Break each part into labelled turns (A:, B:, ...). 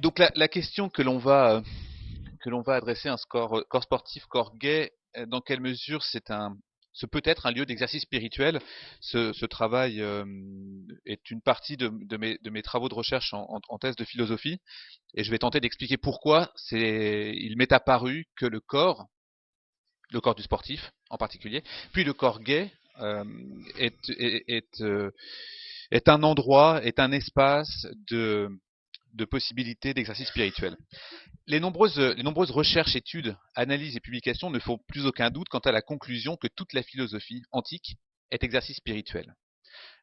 A: Donc la question que l'on va adresser à un corps sportif, corps gay, dans quelle mesure ce peut être un lieu d'exercice spirituel. Ce travail est une partie de mes travaux de recherche en thèse de philosophie, et je vais tenter d'expliquer pourquoi il m'est apparu que le corps du sportif en particulier, puis le corps gay euh, est, est, est, euh, est un endroit, est un espace de possibilités d'exercice spirituel. Les nombreuses recherches, études, analyses et publications ne font plus aucun doute quant à la conclusion que toute la philosophie antique est exercice spirituel.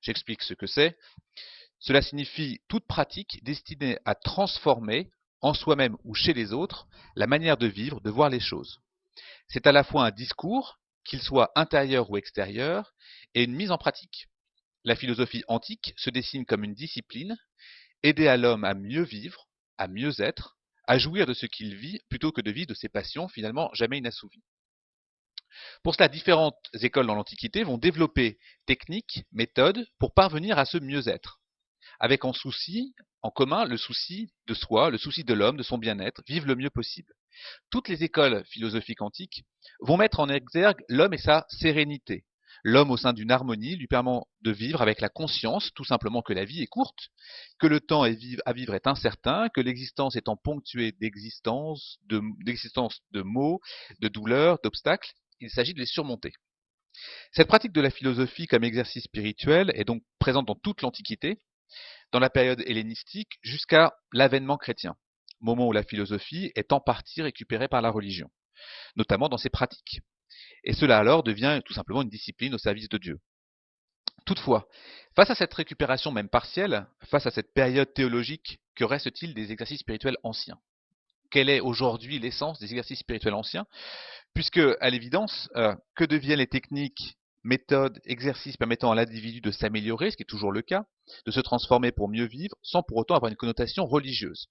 A: J'explique ce que c'est. Cela signifie toute pratique destinée à transformer, en soi-même ou chez les autres, la manière de vivre, de voir les choses. C'est à la fois un discours, qu'il soit intérieur ou extérieur, et une mise en pratique. La philosophie antique se dessine comme une discipline, aider à l'homme à mieux vivre, à mieux être, à jouir de ce qu'il vit plutôt que de vivre de ses passions finalement jamais inassouvies. Pour cela, différentes écoles dans l'Antiquité vont développer techniques, méthodes pour parvenir à ce mieux-être, avec en commun le souci de soi, le souci de l'homme, de son bien-être, vivre le mieux possible. Toutes les écoles philosophiques antiques vont mettre en exergue l'homme et sa sérénité. L'homme au sein d'une harmonie lui permet de vivre avec la conscience, tout simplement, que la vie est courte, que le temps à vivre est incertain, que l'existence étant ponctuée d'existence de maux, de douleurs, d'obstacles, il s'agit de les surmonter. Cette pratique de la philosophie comme exercice spirituel est donc présente dans toute l'Antiquité, dans la période hellénistique jusqu'à l'avènement chrétien, moment où la philosophie est en partie récupérée par la religion, notamment dans ses pratiques. Et cela alors devient tout simplement une discipline au service de Dieu. Toutefois, face à cette récupération même partielle, face à cette période théologique, que reste-t-il des exercices spirituels anciens? Quelle est aujourd'hui l'essence des exercices spirituels anciens? Puisque, à l'évidence, que deviennent les techniques, méthodes, exercices permettant à l'individu de s'améliorer, ce qui est toujours le cas, de se transformer pour mieux vivre, sans pour autant avoir une connotation religieuse?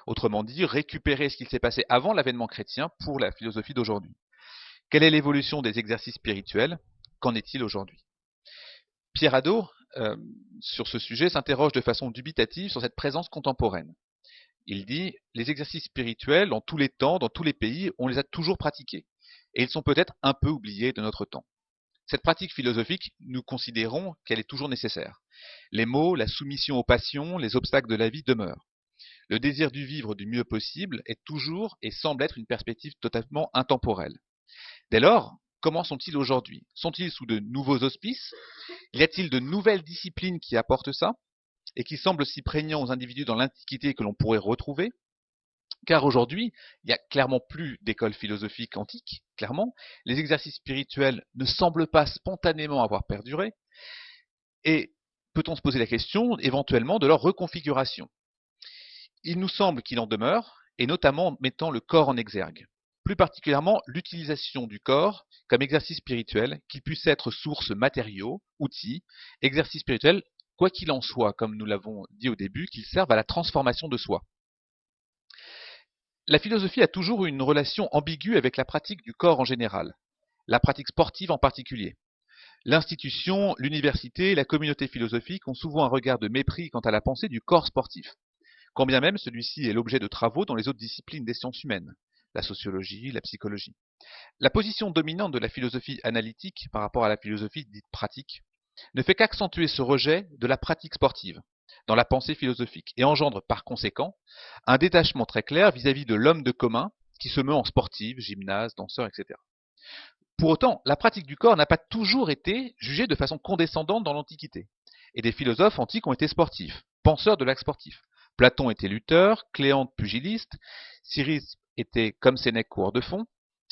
A: Autrement dit, récupérer ce qu'il s'est passé avant l'avènement chrétien pour la philosophie d'aujourd'hui. Quelle est l'évolution des exercices spirituels? Qu'en est-il aujourd'hui? Pierre Hadot, sur ce sujet, s'interroge de façon dubitative sur cette présence contemporaine. Il dit: les exercices spirituels, dans tous les temps, dans tous les pays, on les a toujours pratiqués. Et ils sont peut-être un peu oubliés de notre temps. Cette pratique philosophique, nous considérons qu'elle est toujours nécessaire. Les maux, la soumission aux passions, les obstacles de la vie demeurent. Le désir du vivre du mieux possible est toujours et semble être une perspective totalement intemporelle. Dès lors, comment sont-ils aujourd'hui? Sont-ils sous de nouveaux auspices? Y a-t-il de nouvelles disciplines qui apportent ça et qui semblent si prégnants aux individus dans l'Antiquité que l'on pourrait retrouver? Car aujourd'hui, il n'y a clairement plus d'école philosophique antique, clairement. Les exercices spirituels ne semblent pas spontanément avoir perduré. Et peut-on se poser la question, éventuellement, de leur reconfiguration? Il nous semble qu'il en demeure, et notamment en mettant le corps en exergue. Plus particulièrement, l'utilisation du corps comme exercice spirituel, qui puisse être source matériaux, outils, exercice spirituel, quoi qu'il en soit, comme nous l'avons dit au début, qu'ils servent à la transformation de soi. La philosophie a toujours eu une relation ambiguë avec la pratique du corps en général, la pratique sportive en particulier. L'institution, l'université, la communauté philosophique ont souvent un regard de mépris quant à la pensée du corps sportif, quand bien même celui-ci est l'objet de travaux dans les autres disciplines des sciences humaines, la sociologie, la psychologie. La position dominante de la philosophie analytique par rapport à la philosophie dite pratique ne fait qu'accentuer ce rejet de la pratique sportive dans la pensée philosophique et engendre par conséquent un détachement très clair vis-à-vis de l'homme de commun qui se met en sportif, gymnase, danseur, etc. Pour autant, la pratique du corps n'a pas toujours été jugée de façon condescendante dans l'Antiquité, et des philosophes antiques ont été sportifs, penseurs de l'acte sportif. Platon était lutteur, Cléante pugiliste, Cyrus était comme Sénèque coureur de fond.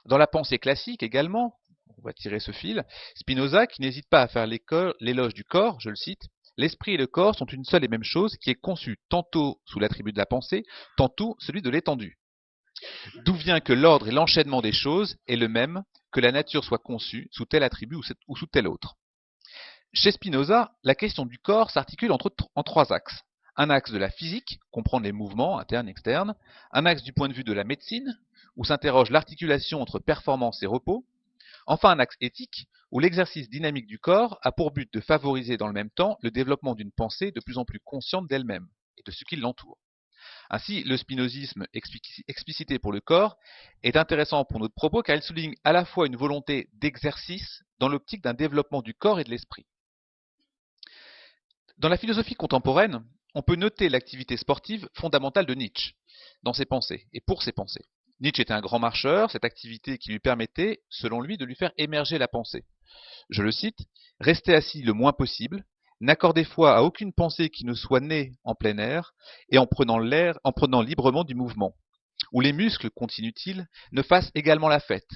A: Dans la pensée classique également, on va tirer ce fil, Spinoza, qui n'hésite pas à faire l'éloge du corps, je le cite, l'esprit et le corps sont une seule et même chose qui est conçue tantôt sous l'attribut de la pensée, tantôt celui de l'étendue. D'où vient que l'ordre et l'enchaînement des choses est le même, que la nature soit conçue sous tel attribut ou sous tel autre. Chez Spinoza, la question du corps s'articule en trois axes. Un axe de la physique, comprendre les mouvements internes et externes, un axe du point de vue de la médecine, où s'interroge l'articulation entre performance et repos, enfin un axe éthique, où l'exercice dynamique du corps a pour but de favoriser dans le même temps le développement d'une pensée de plus en plus consciente d'elle-même et de ce qui l'entoure. Ainsi, le spinozisme explicité pour le corps est intéressant pour notre propos car il souligne à la fois une volonté d'exercice dans l'optique d'un développement du corps et de l'esprit. Dans la philosophie contemporaine, on peut noter l'activité sportive fondamentale de Nietzsche dans ses pensées et pour ses pensées. Nietzsche était un grand marcheur, cette activité qui lui permettait, selon lui, de lui faire émerger la pensée. Je le cite, « Rester assis le moins possible, n'accorder foi à aucune pensée qui ne soit née en plein air et en prenant librement du mouvement. Où les muscles, continue-t-il, ne fassent également la fête.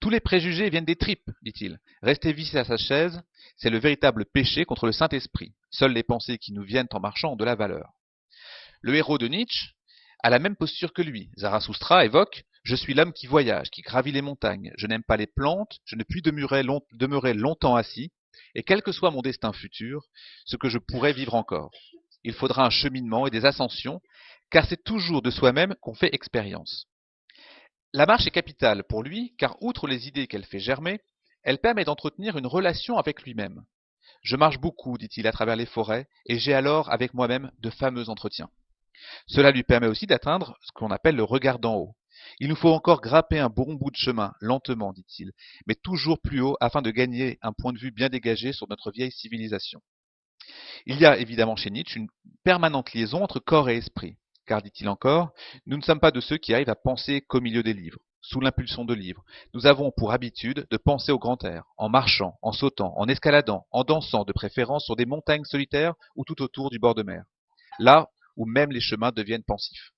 A: Tous les préjugés viennent des tripes, dit-il. Rester vissé à sa chaise, c'est le véritable péché contre le Saint-Esprit. Seules les pensées qui nous viennent en marchant ont de la valeur. » Le héros de Nietzsche a la même posture que lui. Zarathustra évoque « Je suis l'homme qui voyage, qui gravit les montagnes. Je n'aime pas les plantes, je ne puis demeurer longtemps assis, et quel que soit mon destin futur, ce que je pourrais vivre encore. Il faudra un cheminement et des ascensions, car c'est toujours de soi-même qu'on fait expérience. » La marche est capitale pour lui, car outre les idées qu'elle fait germer, elle permet d'entretenir une relation avec lui-même. Je marche beaucoup, dit-il, à travers les forêts, et j'ai alors avec moi-même de fameux entretiens. Cela lui permet aussi d'atteindre ce qu'on appelle le regard d'en haut. Il nous faut encore grimper un bon bout de chemin, lentement, dit-il, mais toujours plus haut afin de gagner un point de vue bien dégagé sur notre vieille civilisation. Il y a évidemment chez Nietzsche une permanente liaison entre corps et esprit, car, dit-il encore, nous ne sommes pas de ceux qui arrivent à penser qu'au milieu des livres, sous l'impulsion de livres. Nous avons pour habitude de penser au grand air, en marchant, en sautant, en escaladant, en dansant, de préférence sur des montagnes solitaires ou tout autour du bord de mer. Là où même les chemins deviennent pensifs.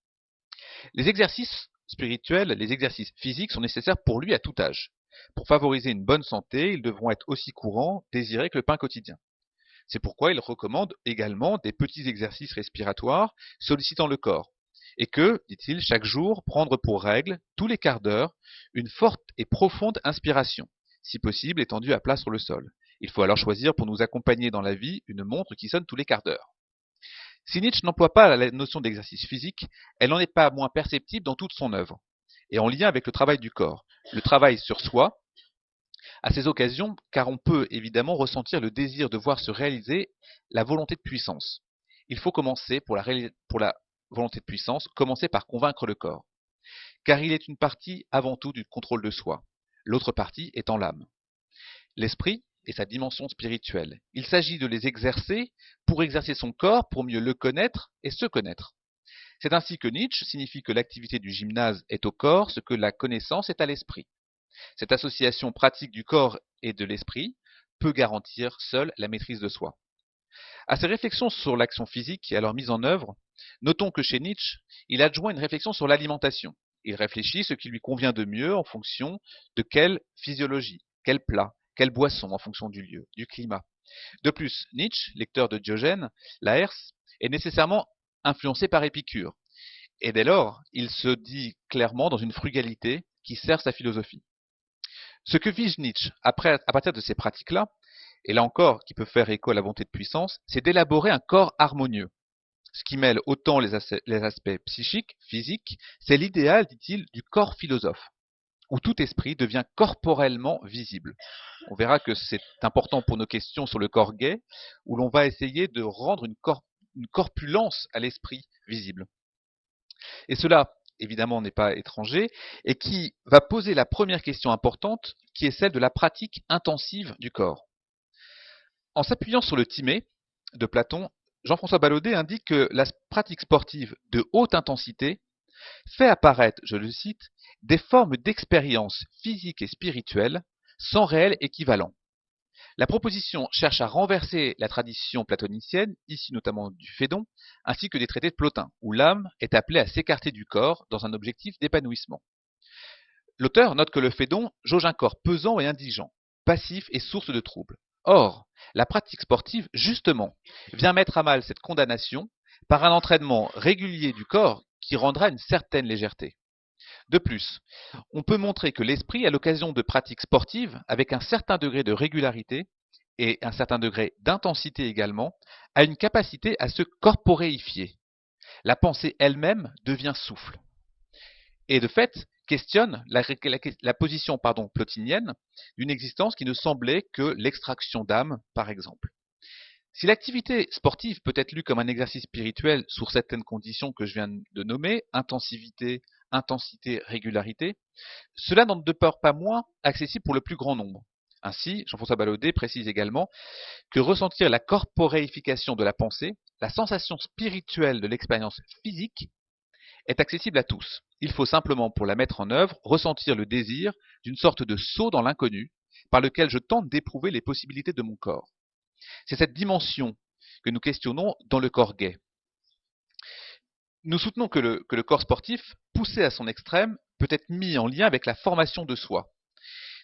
A: Les exercices spirituels, les exercices physiques sont nécessaires pour lui à tout âge. Pour favoriser une bonne santé, ils devront être aussi courants, désirés que le pain quotidien. C'est pourquoi il recommande également des petits exercices respiratoires sollicitant le corps. Et que, dit-il, chaque jour, prendre pour règle, tous les quarts d'heure, une forte et profonde inspiration, si possible étendue à plat sur le sol. Il faut alors choisir pour nous accompagner dans la vie une montre qui sonne tous les quarts d'heure. Si Nietzsche n'emploie pas la notion d'exercice physique, elle n'en est pas moins perceptible dans toute son œuvre, et en lien avec le travail du corps, le travail sur soi, à ces occasions, car on peut évidemment ressentir le désir de voir se réaliser la volonté de puissance. Il faut commencer, pour la volonté de puissance, commencer par convaincre le corps, car il est une partie avant tout du contrôle de soi, l'autre partie étant l'âme. L'esprit et sa dimension spirituelle. Il s'agit de les exercer pour exercer son corps, pour mieux le connaître et se connaître. C'est ainsi que Nietzsche signifie que l'activité du gymnase est au corps ce que la connaissance est à l'esprit. Cette association pratique du corps et de l'esprit peut garantir seule la maîtrise de soi. À ces réflexions sur l'action physique et alors mise en œuvre, notons que chez Nietzsche, il adjoint une réflexion sur l'alimentation. Il réfléchit ce qui lui convient de mieux en fonction de quelle physiologie, quel plat, quelle boisson en fonction du lieu, du climat. De plus, Nietzsche, lecteur de Diogène, Laërce, est nécessairement influencé par Épicure. Et dès lors, il se dit clairement dans une frugalité qui sert sa philosophie. Ce que vise Nietzsche à partir de ces pratiques-là, et là encore qui peut faire écho à la volonté de puissance, c'est d'élaborer un corps harmonieux. Ce qui mêle autant les aspects psychiques, physiques, c'est l'idéal, dit-il, du corps philosophe, où tout esprit devient corporellement visible. On verra que c'est important pour nos questions sur le corps gai, où l'on va essayer de rendre une corpulence à l'esprit visible. Et cela, évidemment, n'est pas étranger, et qui va poser la première question importante, qui est celle de la pratique intensive du corps. En s'appuyant sur le Timée de Platon, Jean-François Ballaudet indique que la pratique sportive de haute intensité fait apparaître, je le cite, des formes d'expérience physique et spirituelle sans réel équivalent. La proposition cherche à renverser la tradition platonicienne, ici notamment du Phédon, ainsi que des traités de Plotin, où l'âme est appelée à s'écarter du corps dans un objectif d'épanouissement. L'auteur note que le Phédon jauge un corps pesant et indigent, passif et source de troubles. Or, la pratique sportive, justement, vient mettre à mal cette condamnation par un entraînement régulier du corps qui rendra une certaine légèreté. De plus, on peut montrer que l'esprit, à l'occasion de pratiques sportives, avec un certain degré de régularité et un certain degré d'intensité également, a une capacité à se corporéifier. La pensée elle-même devient souffle. Et de fait, questionne la position plotinienne d'une existence qui ne semblait que l'extraction d'âme, par exemple. Si l'activité sportive peut être lue comme un exercice spirituel sous certaines conditions que je viens de nommer, intensivité, intensité, régularité, cela n'en demeure pas moins accessible pour le plus grand nombre. Ainsi, Jean-François Ballaudet précise également que ressentir la corporéification de la pensée, la sensation spirituelle de l'expérience physique, est accessible à tous. Il faut simplement, pour la mettre en œuvre, ressentir le désir d'une sorte de saut dans l'inconnu, par lequel je tente d'éprouver les possibilités de mon corps. C'est cette dimension que nous questionnons dans le corps gay. Nous soutenons que le corps sportif, poussé à son extrême, peut être mis en lien avec la formation de soi,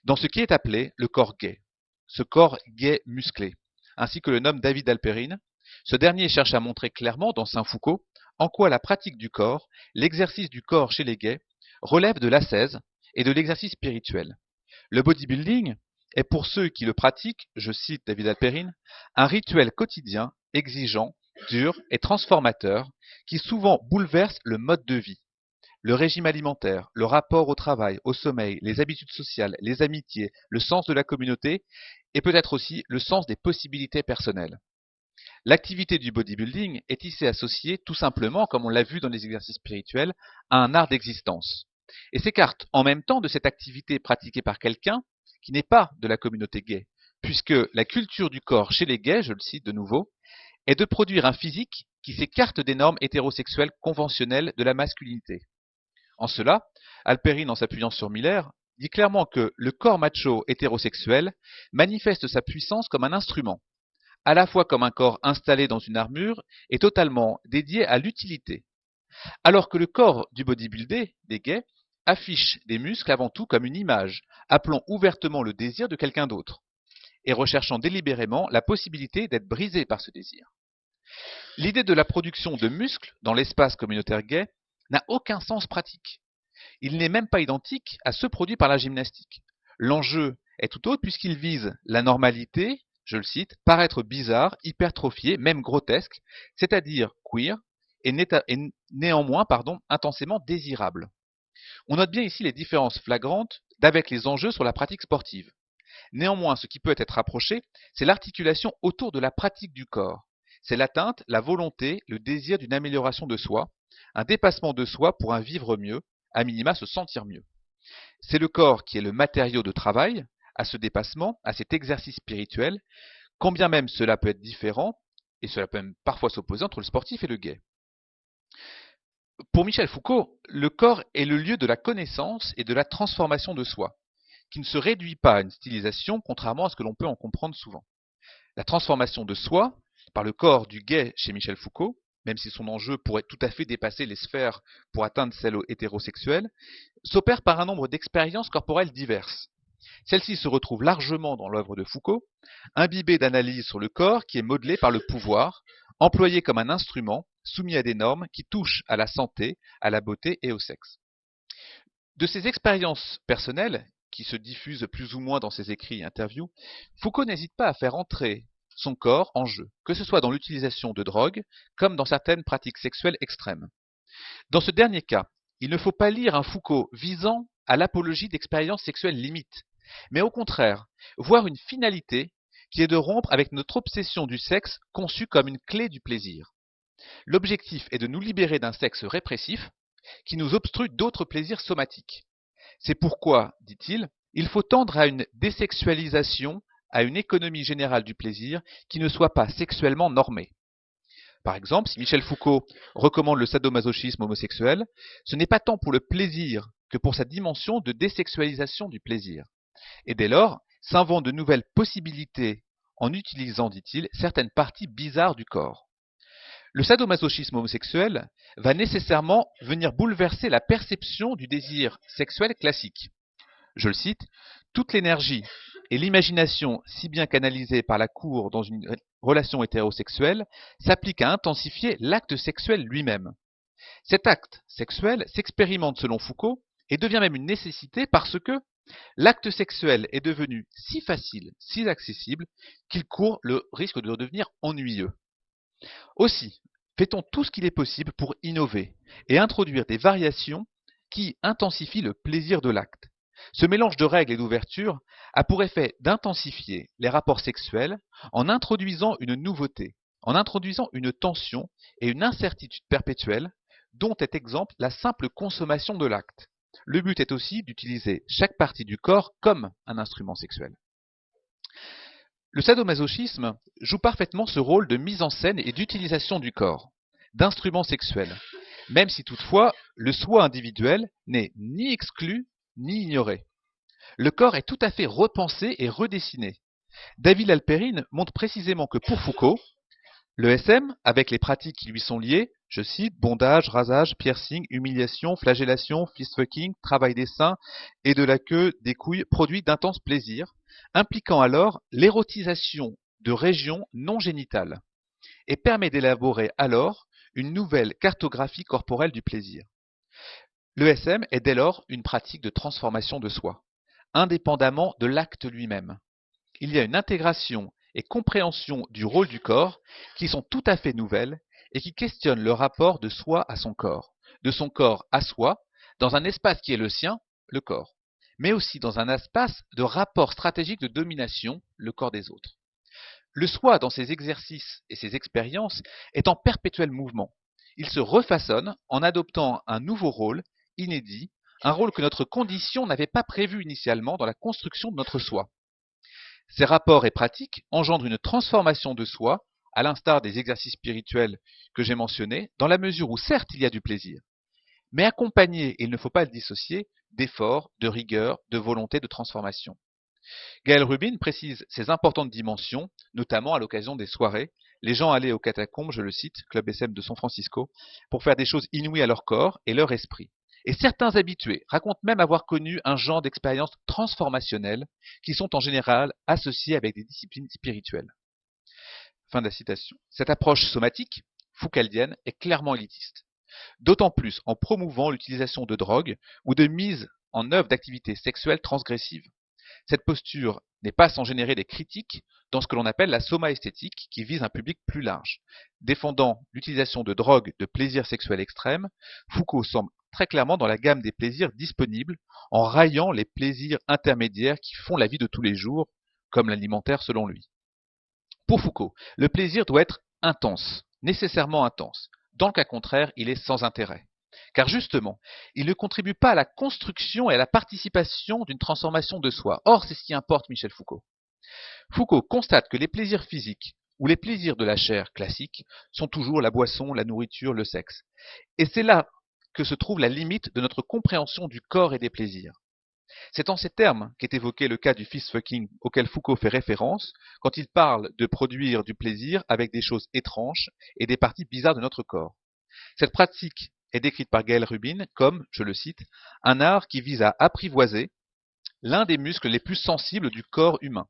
A: dans ce qui est appelé le corps gay, ce corps gay musclé, ainsi que le nomme David Alperine. Ce dernier cherche à montrer clairement dans Saint-Foucault en quoi la pratique du corps, l'exercice du corps chez les gays, relève de l'ascèse et de l'exercice spirituel. Le bodybuilding est pour ceux qui le pratiquent, je cite David Alperine, un rituel quotidien, exigeant, dur et transformateur qui souvent bouleverse le mode de vie, le régime alimentaire, le rapport au travail, au sommeil, les habitudes sociales, les amitiés, le sens de la communauté et peut-être aussi le sens des possibilités personnelles. L'activité du bodybuilding est ici associée tout simplement, comme on l'a vu dans les exercices spirituels, à un art d'existence et s'écarte en même temps de cette activité pratiquée par quelqu'un qui n'est pas de la communauté gay, puisque la culture du corps chez les gays, je le cite de nouveau, est de produire un physique qui s'écarte des normes hétérosexuelles conventionnelles de la masculinité. En cela, Alperine, en s'appuyant sur Miller, dit clairement que le corps macho hétérosexuel manifeste sa puissance comme un instrument, à la fois comme un corps installé dans une armure et totalement dédié à l'utilité, alors que le corps du bodybuildé, des gays, affiche des muscles avant tout comme une image, appelant ouvertement le désir de quelqu'un d'autre, et recherchant délibérément la possibilité d'être brisé par ce désir. L'idée de la production de muscles dans l'espace communautaire gay n'a aucun sens pratique. Il n'est même pas identique à ceux produits par la gymnastique. L'enjeu est tout autre puisqu'il vise la normalité, je le cite, paraître bizarre, hypertrophié, même grotesque, c'est-à-dire queer, et néanmoins intensément désirable. On note bien ici les différences flagrantes d'avec les enjeux sur la pratique sportive. Néanmoins, ce qui peut être approché, c'est l'articulation autour de la pratique du corps. C'est l'atteinte, la volonté, le désir d'une amélioration de soi, un dépassement de soi pour un vivre mieux, à minima se sentir mieux. C'est le corps qui est le matériau de travail à ce dépassement, à cet exercice spirituel, quand bien même cela peut être différent, et cela peut même parfois s'opposer entre le sportif et le gay. Pour Michel Foucault, le corps est le lieu de la connaissance et de la transformation de soi, qui ne se réduit pas à une stylisation, contrairement à ce que l'on peut en comprendre souvent. La transformation de soi, par le corps du gay chez Michel Foucault, même si son enjeu pourrait tout à fait dépasser les sphères pour atteindre celles hétérosexuelles, s'opère par un nombre d'expériences corporelles diverses. Celle-ci se retrouve largement dans l'œuvre de Foucault, imbibée d'analyses sur le corps qui est modelé par le pouvoir, employé comme un instrument, soumis à des normes qui touchent à la santé, à la beauté et au sexe. De ces expériences personnelles, qui se diffusent plus ou moins dans ses écrits et interviews, Foucault n'hésite pas à faire entrer son corps en jeu, que ce soit dans l'utilisation de drogues, comme dans certaines pratiques sexuelles extrêmes. Dans ce dernier cas, il ne faut pas lire un Foucault visant à l'apologie d'expériences sexuelles limites, mais au contraire, voir une finalité qui est de rompre avec notre obsession du sexe conçue comme une clé du plaisir. L'objectif est de nous libérer d'un sexe répressif qui nous obstrue d'autres plaisirs somatiques. C'est pourquoi, dit-il, il faut tendre à une désexualisation, à une économie générale du plaisir qui ne soit pas sexuellement normée. Par exemple, si Michel Foucault recommande le sadomasochisme homosexuel, ce n'est pas tant pour le plaisir que pour sa dimension de désexualisation du plaisir. Et dès lors, s'invente de nouvelles possibilités en utilisant, dit-il, certaines parties bizarres du corps. Le sadomasochisme homosexuel va nécessairement venir bouleverser la perception du désir sexuel classique. Je le cite, « Toute l'énergie et l'imagination si bien canalisées par la cour dans une relation hétérosexuelle s'appliquent à intensifier l'acte sexuel lui-même. Cet acte sexuel s'expérimente selon Foucault et devient même une nécessité parce que l'acte sexuel est devenu si facile, si accessible, qu'il court le risque de devenir ennuyeux. Aussi, fait-on tout ce qu'il est possible pour innover et introduire des variations qui intensifient le plaisir de l'acte. Ce mélange de règles et d'ouverture a pour effet d'intensifier les rapports sexuels en introduisant une nouveauté, en introduisant une tension et une incertitude perpétuelle dont est exemple la simple consommation de l'acte. Le but est aussi d'utiliser chaque partie du corps comme un instrument sexuel. Le sadomasochisme joue parfaitement ce rôle de mise en scène et d'utilisation du corps, d'instrument sexuel, même si toutefois le soi individuel n'est ni exclu ni ignoré. Le corps est tout à fait repensé et redessiné. David Alperine montre précisément que pour Foucault, le SM, avec les pratiques qui lui sont liées, je cite, bondage, rasage, piercing, humiliation, flagellation, fistfucking, travail des seins et de la queue, des couilles, produit d'intenses plaisirs, impliquant alors l'érotisation de régions non génitales, et permet d'élaborer alors une nouvelle cartographie corporelle du plaisir. Le SM est dès lors une pratique de transformation de soi, indépendamment de l'acte lui-même. Il y a une intégration et compréhension du rôle du corps qui sont tout à fait nouvelles et qui questionnent le rapport de soi à son corps, de son corps à soi, dans un espace qui est le sien, le corps, mais aussi dans un espace de rapport stratégique de domination, le corps des autres. Le soi, dans ses exercices et ses expériences, est en perpétuel mouvement. Il se refaçonne en adoptant un nouveau rôle, inédit, un rôle que notre condition n'avait pas prévu initialement dans la construction de notre soi. Ces rapports et pratiques engendrent une transformation de soi, à l'instar des exercices spirituels que j'ai mentionnés, dans la mesure où certes il y a du plaisir, mais accompagné, et il ne faut pas le dissocier, d'efforts, de rigueur, de volonté de transformation. Gaël Rubin précise ces importantes dimensions, notamment à l'occasion des soirées. Les gens allaient aux catacombes, je le cite, Club SM de San Francisco, pour faire des choses inouïes à leur corps et leur esprit. Et certains habitués racontent même avoir connu un genre d'expériences transformationnelles qui sont en général associées avec des disciplines spirituelles. Fin de la citation. Cette approche somatique, foucaldienne, est clairement élitiste. D'autant plus en promouvant l'utilisation de drogues ou de mise en œuvre d'activités sexuelles transgressives. Cette posture n'est pas sans générer des critiques dans ce que l'on appelle la soma esthétique qui vise un public plus large. Défendant l'utilisation de drogues de plaisir sexuel extrême, Foucault semble très clairement dans la gamme des plaisirs disponibles en raillant les plaisirs intermédiaires qui font la vie de tous les jours, comme l'alimentaire selon lui. Pour Foucault, le plaisir doit être intense, nécessairement intense. Dans le cas contraire, il est sans intérêt. Car justement, il ne contribue pas à la construction et à la participation d'une transformation de soi. Or, c'est ce qui importe Michel Foucault. Foucault constate que les plaisirs physiques ou les plaisirs de la chair classiques sont toujours la boisson, la nourriture, le sexe. Et c'est là que se trouve la limite de notre compréhension du corps et des plaisirs. C'est en ces termes qu'est évoqué le cas du fist-fucking auquel Foucault fait référence quand il parle de produire du plaisir avec des choses étranges et des parties bizarres de notre corps. Cette pratique est décrite par Gaël Rubin comme, je le cite, un art qui vise à apprivoiser l'un des muscles les plus sensibles du corps humain.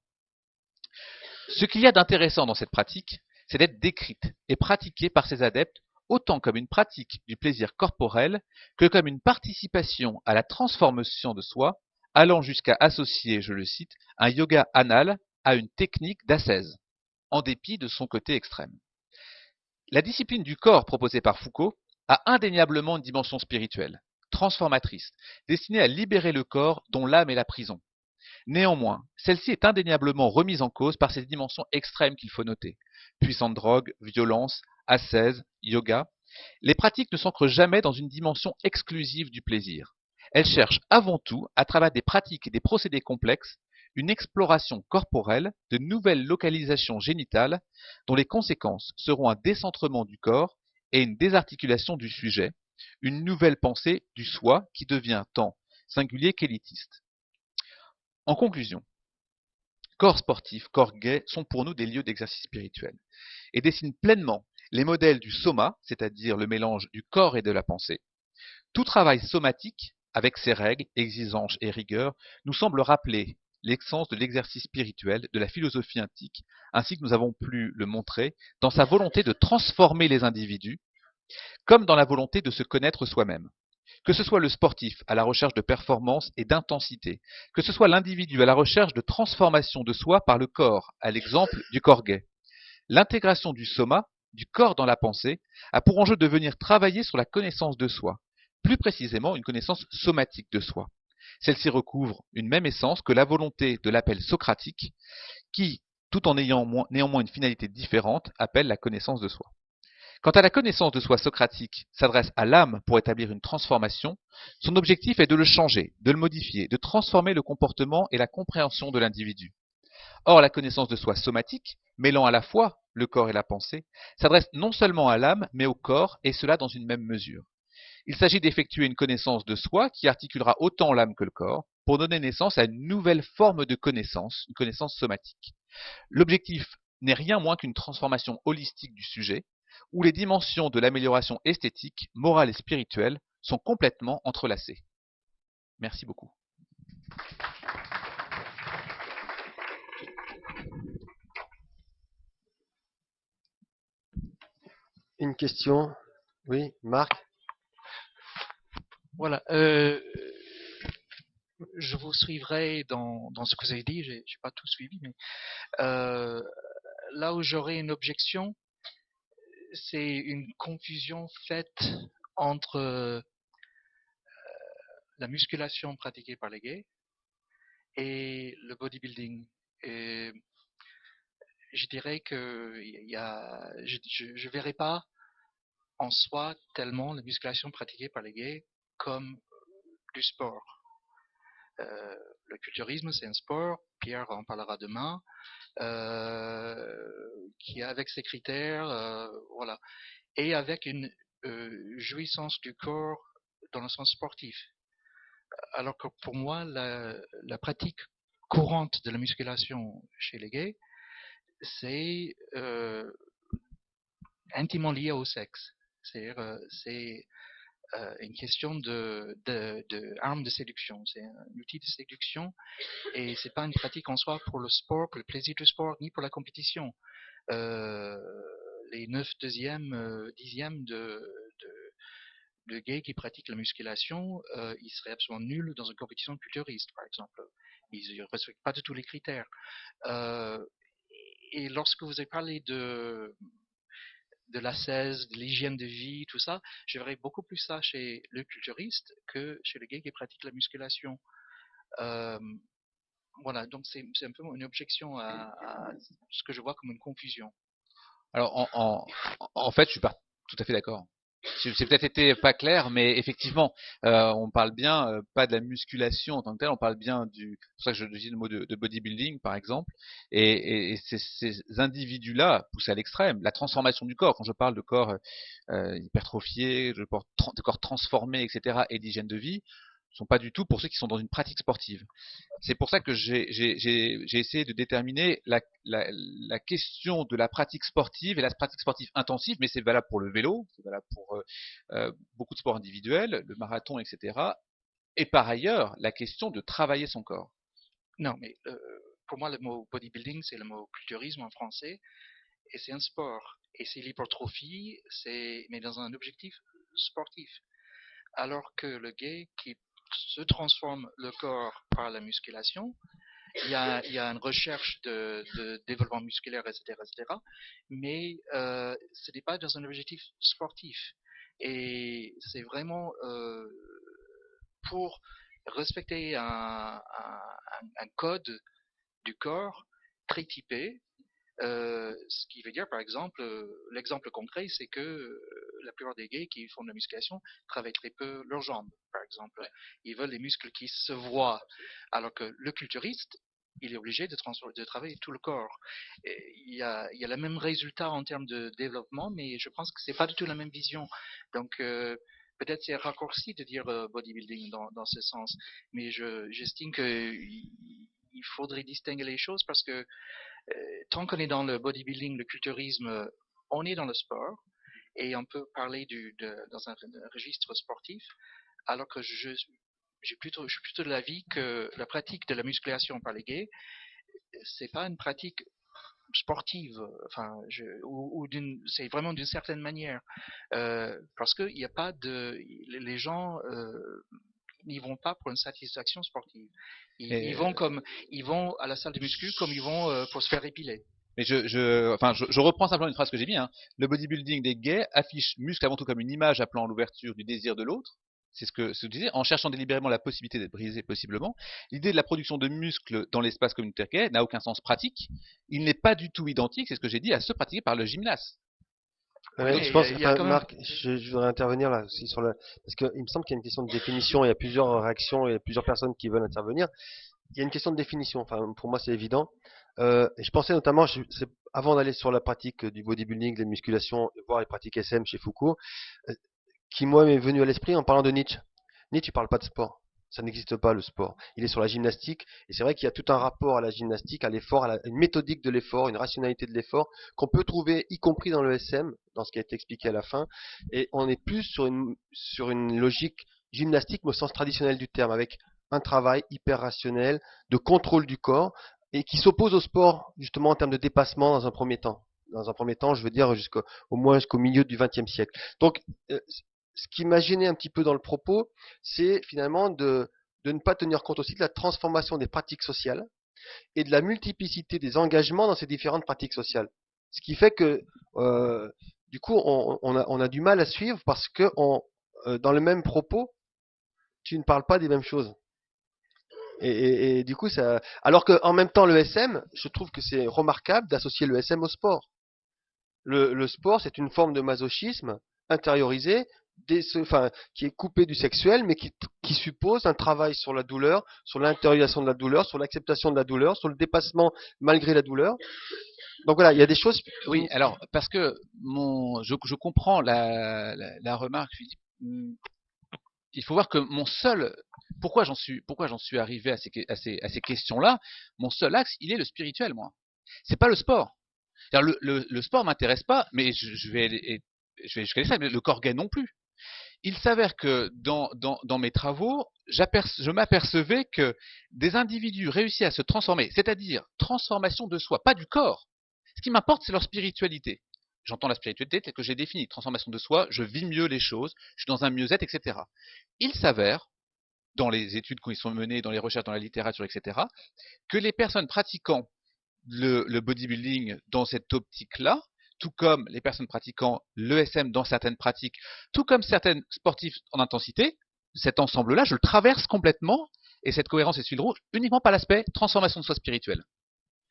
A: Ce qu'il y a d'intéressant dans cette pratique, c'est d'être décrite et pratiquée par ses adeptes autant comme une pratique du plaisir corporel que comme une participation à la transformation de soi, allant jusqu'à associer, je le cite, un yoga anal à une technique d'ascèse, en dépit de son côté extrême. La discipline du corps proposée par Foucault a indéniablement une dimension spirituelle, transformatrice, destinée à libérer le corps dont l'âme est la prison. Néanmoins, celle-ci est indéniablement remise en cause par ces dimensions extrêmes qu'il faut noter. Puissante drogue, violence, ascèse, yoga. Les pratiques ne s'ancrent jamais dans une dimension exclusive du plaisir. Elles cherchent avant tout, à travers des pratiques et des procédés complexes, une exploration corporelle de nouvelles localisations génitales dont les conséquences seront un décentrement du corps et une désarticulation du sujet, une nouvelle pensée du soi qui devient tant singulier qu'élitiste. En conclusion, corps sportif, corps gay sont pour nous des lieux d'exercice spirituel et dessinent pleinement les modèles du soma, c'est-à-dire le mélange du corps et de la pensée. Tout travail somatique, avec ses règles, exigences et rigueurs, nous semble rappeler l'essence de l'exercice spirituel de la philosophie antique, ainsi que nous avons pu le montrer dans sa volonté de transformer les individus, comme dans la volonté de se connaître soi-même. Que ce soit le sportif à la recherche de performance et d'intensité, que ce soit l'individu à la recherche de transformation de soi par le corps, à l'exemple du corps gay. L'intégration du soma, du corps dans la pensée, a pour enjeu de venir travailler sur la connaissance de soi, plus précisément une connaissance somatique de soi. Celle-ci recouvre une même essence que la volonté de l'appel socratique, qui, tout en ayant néanmoins une finalité différente, appelle la connaissance de soi. Quant à la connaissance de soi socratique s'adresse à l'âme pour établir une transformation, son objectif est de le changer, de le modifier, de transformer le comportement et la compréhension de l'individu. Or, la connaissance de soi somatique, mêlant à la fois le corps et la pensée, s'adresse non seulement à l'âme, mais au corps, et cela dans une même mesure. Il s'agit d'effectuer une connaissance de soi qui articulera autant l'âme que le corps, pour donner naissance à une nouvelle forme de connaissance, une connaissance somatique. L'objectif n'est rien moins qu'une transformation holistique du sujet, où les dimensions de l'amélioration esthétique, morale et spirituelle sont complètement entrelacées. Merci beaucoup.
B: Une question? Oui, Marc?
C: Voilà. Je vous suivrai dans ce que vous avez dit. J'ai pas tout suivi, mais là où j'aurais une objection, c'est une confusion faite entre la musculation pratiquée par les gays et le bodybuilding. Et je dirais que je verrais pas en soi tellement la musculation pratiquée par les gays comme du sport. Le culturisme, c'est un sport. Pierre en parlera demain. Qui avec ses critères, voilà, et avec une jouissance du corps dans le sens sportif. Alors que pour moi, la pratique courante de la musculation chez les gays, c'est intimement lié au sexe. C'est une question de arme de séduction. C'est un outil de séduction et c'est pas une pratique en soi pour le sport, pour le plaisir du sport, ni pour la compétition. Les 9 dixièmes de gays qui pratiquent la musculation, ils seraient absolument nuls dans une compétition culturiste, par exemple. Ils ne respectent pas de tous les critères. Et lorsque vous avez parlé de l'ascèse, de l'hygiène de vie, tout ça, je verrais beaucoup plus ça chez le culturiste que chez le gay qui pratique la musculation. Voilà, donc c'est un peu une objection à ce que je vois comme une confusion.
A: Alors, en fait, je suis pas tout à fait d'accord. C'est peut-être été pas clair, mais effectivement, on parle bien pas de la musculation en tant que telle, on parle bien c'est pour ça que je dis le mot de bodybuilding par exemple, et ces individus-là poussés à l'extrême, la transformation du corps. Quand je parle de corps hypertrophié, de corps transformé, etc., et d'hygiène de vie, ne sont pas du tout pour ceux qui sont dans une pratique sportive. C'est pour ça que j'ai essayé de déterminer la question de la pratique sportive et la pratique sportive intensive, mais c'est valable pour le vélo, c'est valable pour beaucoup de sports individuels, le marathon, etc. Et par ailleurs, la question de travailler son corps.
C: Non, mais pour moi, le mot bodybuilding, c'est le mot culturisme en français, et c'est un sport. Et c'est l'hypertrophie, mais dans un objectif sportif. Alors que le gay qui se transforme le corps par la musculation, il y a une recherche de développement musculaire, etc., etc., mais ce n'est pas dans un objectif sportif. Et c'est vraiment pour respecter un code du corps très typé. Ce qui veut dire, par exemple, l'exemple concret, c'est que la plupart des gays qui font de la musculation travaillent très peu leurs jambes, par exemple. Ouais. Ils veulent des muscles qui se voient, alors que le culturiste, il est obligé de travailler tout le corps. Et il y a le même résultat en termes de développement, mais je pense que c'est pas du tout la même vision. Donc, peut-être c'est raccourci de dire bodybuilding dans ce sens, mais j'estime qu'il faudrait distinguer les choses parce que tant qu'on est dans le bodybuilding, le culturisme, on est dans le sport et on peut parler dans un registre sportif, alors que je suis plutôt de l'avis que la pratique de la musculation par les gays, c'est pas une pratique sportive, enfin, c'est vraiment d'une certaine manière, parce qu'il n'y a pas les gens n'y vont pas pour une satisfaction sportive. Ils vont à la salle de muscu comme ils vont pour se faire épiler.
A: Mais je reprends simplement une phrase que j'ai mis. Hein. Le bodybuilding des gays affiche muscle avant tout comme une image appelant à l'ouverture du désir de l'autre, C'est ce que je disais, en cherchant délibérément la possibilité d'être brisé possiblement. L'idée de la production de muscles dans l'espace communautaire qu'est n'a aucun sens pratique. Il n'est pas du tout identique, c'est ce que j'ai dit, à ceux pratiqués par le gymnase.
B: Ouais,
C: Oui,
B: je pense,
C: il y a
B: enfin,
C: quand même.
B: Marc, je voudrais intervenir là aussi sur le, parce qu'il me semble qu'il y a une question de définition. Il y a plusieurs réactions, il y a plusieurs personnes qui veulent intervenir. Il y a une question de définition. Enfin, pour moi, c'est évident. Et je pensais notamment, avant d'aller sur la pratique du bodybuilding, de la musculation, voire les pratiques SM chez Foucault, euh, qui moi m'est venu à l'esprit en parlant de Nietzsche. Nietzsche, il parle pas de sport. Ça n'existe pas le sport. Il est sur la gymnastique, et c'est vrai qu'il y a tout un rapport à la gymnastique, à l'effort, à une méthodique de l'effort, une rationalité de l'effort, qu'on peut trouver y compris dans le SM, dans ce qui a été expliqué à la fin. Et on est plus sur une logique gymnastique, mais au sens traditionnel du terme, avec un travail hyper rationnel, de contrôle du corps, et qui s'oppose au sport, justement, en termes de dépassement dans un premier temps. Dans un premier temps, je veux dire, au moins jusqu'au milieu du XXe siècle. Donc, ce qui m'a gêné un petit peu dans le propos, c'est finalement de ne pas tenir compte aussi de la transformation des pratiques sociales et de la multiplicité des engagements dans ces différentes pratiques sociales. Ce qui fait que, du coup, on a du mal à suivre parce que dans le même propos, tu ne parles pas des mêmes choses. Et du coup, ça. Alors qu'en même temps, le SM, je trouve que c'est remarquable d'associer le SM au sport. Le sport, c'est une forme de masochisme intériorisé, qui est coupé du sexuel, mais qui suppose un travail sur la douleur, sur l'intériorisation de la douleur, sur l'acceptation de la douleur, sur le dépassement malgré la douleur. Donc voilà, il y a des choses.
A: Oui, alors, parce que je comprends la remarque, Philippe. Il faut voir que pourquoi j'en suis arrivé à ces questions-là, mon seul axe, il est le spirituel, moi. C'est pas le sport. Le sport m'intéresse pas, mais je vais jusqu'à ça, mais le corps gay non plus. Il s'avère que dans mes travaux, je m'apercevais que des individus réussissaient à se transformer, c'est-à-dire transformation de soi, pas du corps. Ce qui m'importe, c'est leur spiritualité. J'entends la spiritualité telle que j'ai définie, transformation de soi, je vis mieux les choses, je suis dans un mieux-être, etc. Il s'avère, dans les études qui sont menées, dans les recherches, dans la littérature, etc., que les personnes pratiquant le bodybuilding dans cette optique-là, tout comme les personnes pratiquant l'ESM dans certaines pratiques, tout comme certaines sportifs en intensité, cet ensemble-là, je le traverse complètement, et cette cohérence est fil rouge, uniquement par l'aspect transformation de soi spirituelle.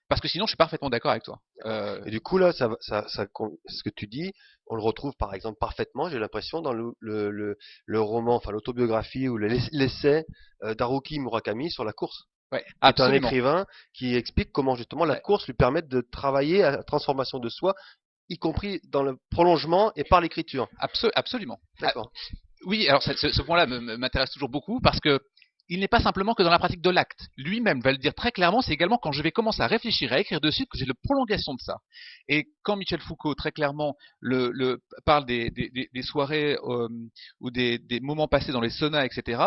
A: Parce que sinon, je suis parfaitement d'accord avec toi.
B: Et du coup, là, ce que tu dis, on le retrouve par exemple parfaitement, j'ai l'impression, dans le roman, enfin l'autobiographie ou l'essai d'Haruki Murakami sur la course.
A: Ouais,
B: Qui est un
A: absolument.
B: écrivain qui explique comment justement la
A: Ouais.
B: course lui permet de travailler à la transformation de soi, y compris dans le prolongement et par l'écriture.
A: Absolument.
B: D'accord.
A: Oui, alors ce point-là m'intéresse toujours beaucoup parce que il n'est pas simplement que dans la pratique de l'acte. Lui-même va le dire très clairement, c'est également quand je vais commencer à réfléchir, à écrire dessus, que j'ai la prolongation de ça. Et quand Michel Foucault, très clairement, parle des soirées ou des moments passés dans les saunas, etc.,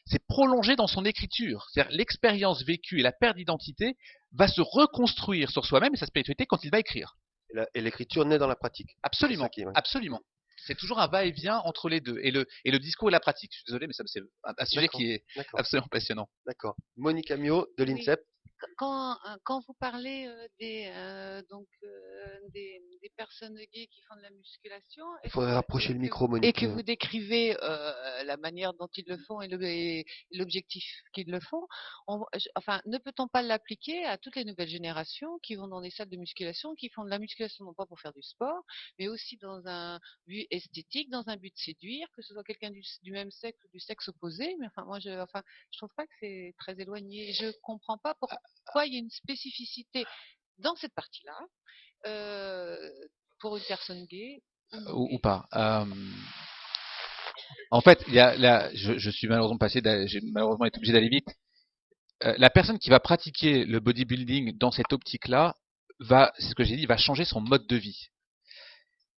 A: c'est prolongé dans son écriture. C'est-à-dire l'expérience vécue et la perte d'identité va se reconstruire sur soi-même et sa spiritualité quand il va écrire.
B: Et l'écriture naît dans la pratique.
A: Absolument,
B: C'est ça
A: absolument. C'est toujours un va-et-vient entre les deux. Et le discours et la pratique, je suis désolé, mais ça, c'est un sujet qui est absolument passionnant.
B: D'accord. Monique Amiot de l'INSEP.
D: Quand vous parlez des personnes gays qui font de la musculation,
B: Il faudrait rapprocher le micro, Monique.
D: et que vous décrivez la manière dont ils le font et l'objectif qu'ils le font, enfin, ne peut-on pas l'appliquer à toutes les nouvelles générations qui vont dans des salles de musculation, qui font de la musculation non pas pour faire du sport, mais aussi dans un but esthétique, dans un but de séduire, que ce soit quelqu'un du même sexe ou du sexe opposé. Mais enfin, je trouve pas que c'est très éloigné. Je comprends pas pourquoi il y a une spécificité dans cette partie-là pour une personne gay
A: ou pas. En fait, je suis malheureusement j'ai malheureusement été obligé d'aller vite. La personne qui va pratiquer le bodybuilding dans cette optique-là c'est ce que j'ai dit, va changer son mode de vie.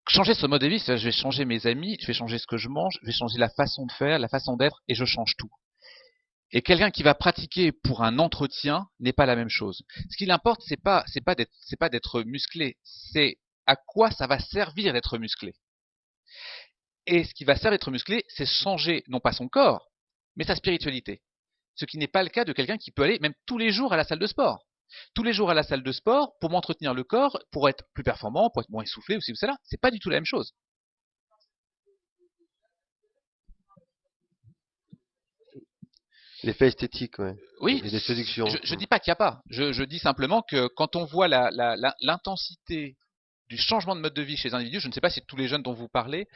A: Changer ce mode de vie, c'est-à-dire je vais changer mes amis, je vais changer ce que je mange, je vais changer la façon de faire, la façon d'être, et je change tout. Et quelqu'un qui va pratiquer pour un entretien n'est pas la même chose. Ce qui l'importe, c'est pas d'être musclé, c'est à quoi ça va servir d'être musclé. Et ce qui va servir d'être musclé, c'est changer non pas son corps, mais sa spiritualité. Ce qui n'est pas le cas de quelqu'un qui peut aller même tous les jours à la salle de sport. Tous les jours à la salle de sport pour m'entretenir le corps, pour être plus performant, pour être moins essoufflé ou ci ou cela. C'est pas du tout la même chose.
B: L'effet esthétique, ouais.
A: Oui,
B: Et des séductions.
A: je dis pas qu'il n'y a pas. Je dis simplement que quand on voit l'intensité du changement de mode de vie chez les individus, je ne sais pas si tous les jeunes dont vous parlez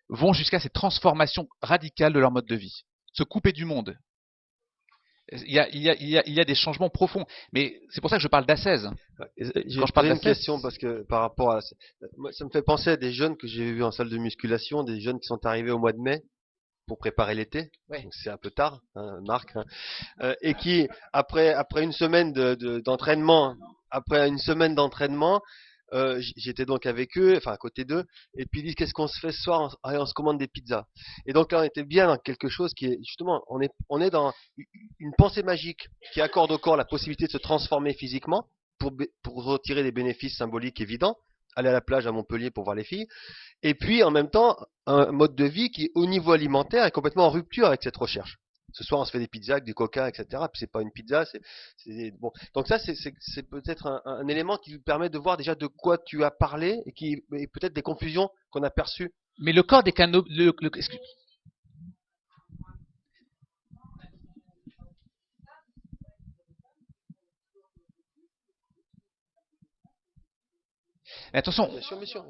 A: vont jusqu'à cette transformation radicale de leur mode de vie. Se couper du monde. Il y a des changements profonds. Mais c'est pour ça que je parle d'ascèse.
B: J'ai
A: Quand je parle
B: posé une
A: d'ascèse,
B: question parce que par rapport à moi, ça me fait penser à des jeunes que j'ai vus en salle de musculation, des jeunes qui sont arrivés au mois de mai pour préparer l'été.
A: Ouais.
B: Donc c'est un peu tard, hein, Marc, hein. Et qui après une semaine d'entraînement, après une semaine d'entraînement, j'étais donc avec eux, enfin à côté d'eux, et puis ils disent qu'est-ce qu'on se fait ce soir? Allez, on se commande des pizzas. Et donc là on était bien dans quelque chose qui est justement, on est dans une pensée magique qui accorde au corps la possibilité de se transformer physiquement pour retirer des bénéfices symboliques évidents. Aller à la plage à Montpellier pour voir les filles. Et puis, en même temps, un mode de vie qui, au niveau alimentaire, est complètement en rupture avec cette recherche. Ce soir, on se fait des pizzas avec du coca, etc. Puis c'est pas une pizza, bon. Donc ça, c'est peut-être un élément qui nous permet de voir déjà de quoi tu as parlé et peut-être des confusions qu'on a perçues.
A: mais le corps des canaux, mais attention,
B: Bien sûr, bien sûr.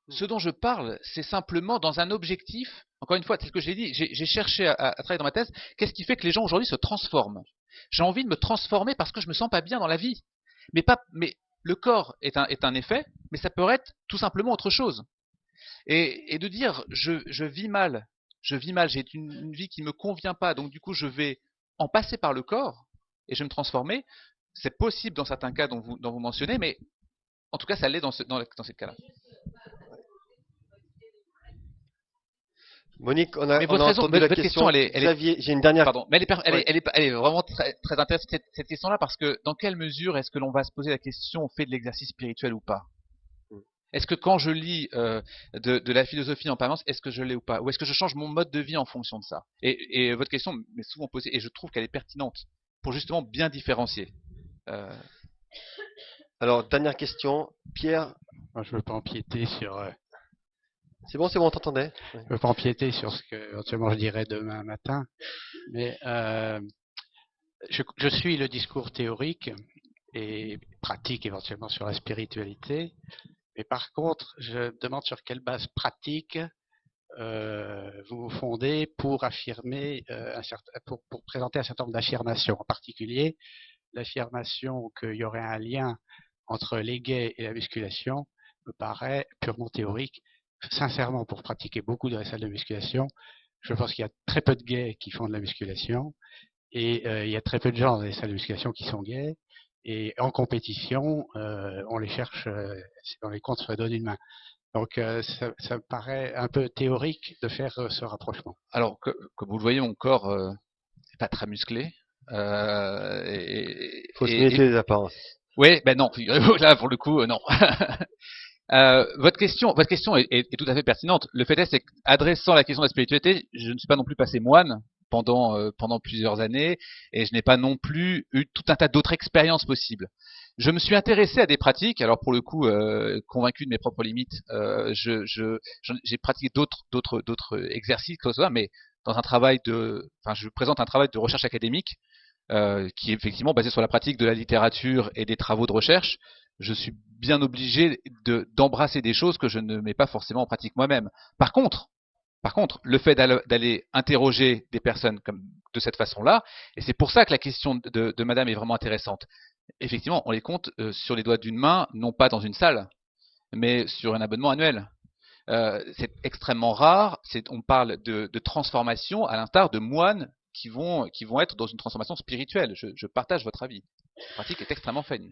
A: ce dont je parle, c'est simplement dans un objectif. Encore une fois, c'est ce que j'ai dit. J'ai cherché à travailler dans ma thèse. Qu'est-ce qui fait que les gens aujourd'hui se transforment? J'ai envie de me transformer parce que je me sens pas bien dans la vie. Mais le corps est un effet, mais ça peut être tout simplement autre chose. Et de dire je vis mal, j'ai une vie qui me convient pas, donc du coup je vais en passer par le corps et je vais me transformer. C'est possible dans certains cas dont vous mentionnez, mais en tout cas ça l'est dans ces cas-là.
B: Monique,
A: Mais
B: on
A: votre
B: a
A: raison,
B: entendu la
A: votre question, elle est,
B: Xavier, j'ai une dernière.
A: pardon, mais
B: Ouais.
A: elle est vraiment très intéressante cette question-là parce que dans quelle mesure est-ce que l'on va se poser la question on fait de l'exercice spirituel ou pas? Est-ce que quand je lis de la philosophie en permanence, est-ce que je l'ai ou pas? Ou est-ce que je change mon mode de vie en fonction de ça? Et votre question m'est souvent posée et je trouve qu'elle est pertinente pour justement bien différencier.
B: Alors, dernière question. Pierre,
E: Moi, je veux pas empiéter sur,
B: c'est bon, on t'entendait. Ouais.
E: je veux pas empiéter sur ce que éventuellement je dirai demain matin, mais je suis le discours théorique et pratique éventuellement sur la spiritualité, mais par contre, je me demande sur quelle base pratique vous vous fondez pour affirmer pour présenter un certain nombre d'affirmations, en particulier l'affirmation qu'il y aurait un lien entre les gays et la musculation me paraît purement théorique. Sincèrement, pour pratiquer beaucoup dans les salles de musculation, je pense qu'il y a très peu de gays qui font de la musculation et il y a très peu de gens dans les salles de musculation qui sont gays. Et en compétition, on les cherche dans les comptes sur la doigt d'une main. Donc ça me paraît un peu théorique de faire ce rapprochement.
A: Alors, comme vous le voyez, mon corps n'est pas très musclé.
B: Faut se méfier des apparences.
A: Oui, ben non, là pour le coup, non. Votre question est tout à fait pertinente. Le fait est, c'est qu'adressant la question de la spiritualité, je ne suis pas non plus passé moine pendant plusieurs années, et je n'ai pas non plus eu tout un tas d'autres expériences possibles. Je me suis intéressé à des pratiques, alors pour le coup, convaincu de mes propres limites, j'ai pratiqué d'autres exercices, mais dans un travail je présente un travail de recherche académique qui est effectivement basé sur la pratique de la littérature et des travaux de recherche. Je suis bien obligé d'embrasser des choses que je ne mets pas forcément en pratique moi-même. Par contre, le fait d'aller interroger des personnes de cette façon-là, et c'est pour ça que la question de Madame est vraiment intéressante. Effectivement, on les compte sur les doigts d'une main, non pas dans une salle, mais sur un abonnement annuel. C'est extrêmement rare. On parle de transformation à l'instar de moines qui vont être dans une transformation spirituelle. Je partage votre avis. La pratique est extrêmement faible.